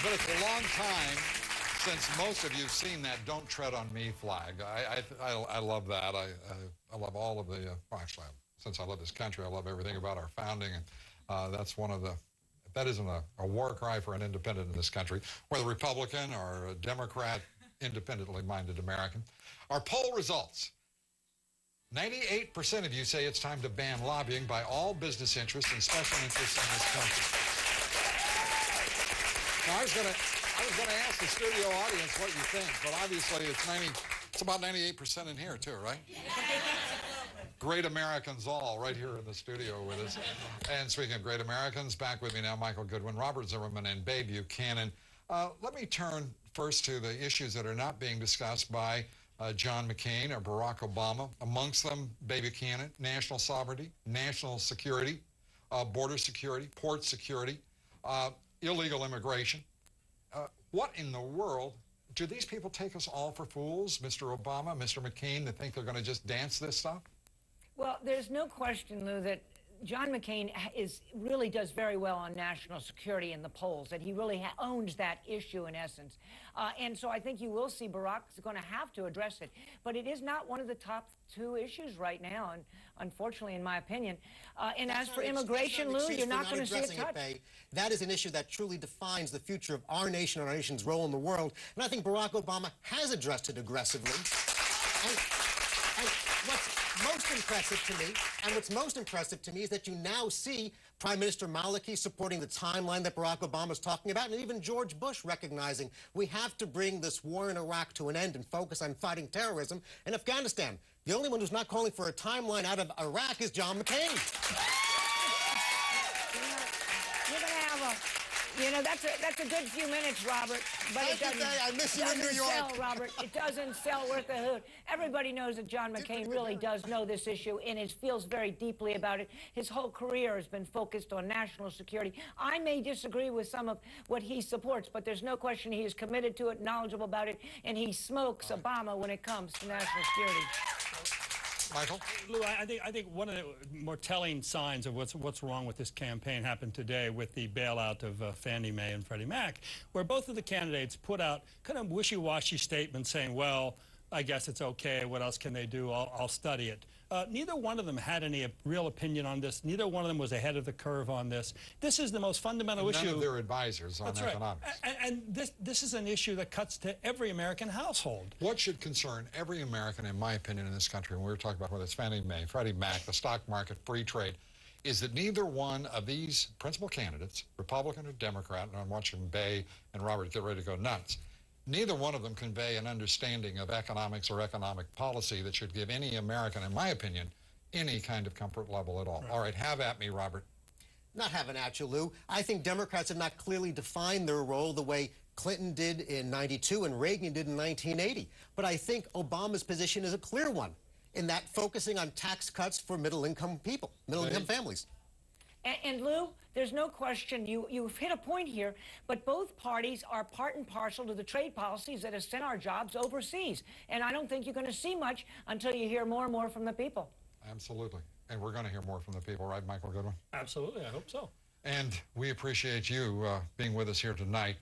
But it's a long time since most of you have seen that "Don't Tread on Me" flag. I love that. I love all of the, actually, since I love this country, I love everything about our founding, and that's one of the, that isn't a war cry for an independent in this country, whether Republican or a Democrat, independently minded American. Our poll results. 98% of you say it's time to ban lobbying by all business interests and special interests in this country. Now, I was gonna ask the studio audience what you think, but obviously it's about 98% in here too, right? Great Americans all right here in the studio with us. And speaking of great Americans, back with me now, Michael Goodwin, Robert Zimmerman, and Babe Buchanan. Let me turn first to the issues that are not being discussed by John McCain or Barack Obama. Amongst them, Babe Buchanan, national sovereignty, national security, border security, port security, illegal immigration. What in the world, do these people take us all for fools, Mr. Obama, Mr. McCain, that think they're going to just dance this stuff? Well, there's no question, Lou, that John McCain really does very well on national security in the polls, that he really owns that issue in essence. And so I think you will see Barack's going to have to address it. But it is not one of the top two issues right now, and unfortunately, in my opinion. And as for immigration, Lou, you're not going to see it touched. That is an issue that truly defines the future of our nation and our nation's role in the world. And I think Barack Obama has addressed it aggressively. And what's most impressive to me is that you now see Prime Minister Maliki supporting the timeline that Barack Obama is talking about, and even George Bush recognizing we have to bring this war in Iraq to an end and focus on fighting terrorism in Afghanistan. The only one who's not calling for a timeline out of Iraq is John McCain. You're going to have that's a good few minutes, Robert. But it doesn't, I miss you in New York. Sell, Robert. It doesn't sell worth a hoot. Everybody knows that John McCain really does know this issue and feels very deeply about it. His whole career has been focused on national security. I may disagree with some of what he supports, but there's no question he is committed to it, knowledgeable about it, and he smokes Obama when it comes to national security. Michael? Lou, I think one of the more telling signs of what's wrong with this campaign happened today with the bailout of Fannie Mae and Freddie Mac, where both of the candidates put out kind of wishy-washy statements saying, well, I guess it's okay, what else can they do, I'll study it. Neither one of them had any real opinion on this. Neither one of them was ahead of the curve on this. This is the most fundamental issue. None of their advisors on economics. Right. And this is an issue that cuts to every American household. What should concern every American, in my opinion, in this country, and we were talking about whether it's Fannie Mae, Freddie Mac, the stock market, free trade, is that neither one of these principal candidates, Republican or Democrat, and I'm watching Bay and Robert get ready to go nuts, neither one of them convey an understanding of economics or economic policy that should give any American, in my opinion, any kind of comfort level at all. Right. All right, have at me, Robert. Not having at you, Lou. I think Democrats have not clearly defined their role the way Clinton did in '92 and Reagan did in 1980. But I think Obama's position is a clear one, in that focusing on tax cuts for middle-income people, middle-income families. And Lou, there's no question, you've hit a point here, but both parties are part and parcel to the trade policies that have sent our jobs overseas. And I don't think you're going to see much until you hear more and more from the people. Absolutely. And we're going to hear more from the people, right, Michael Goodwin? Absolutely. I hope so. And we appreciate you being with us here tonight.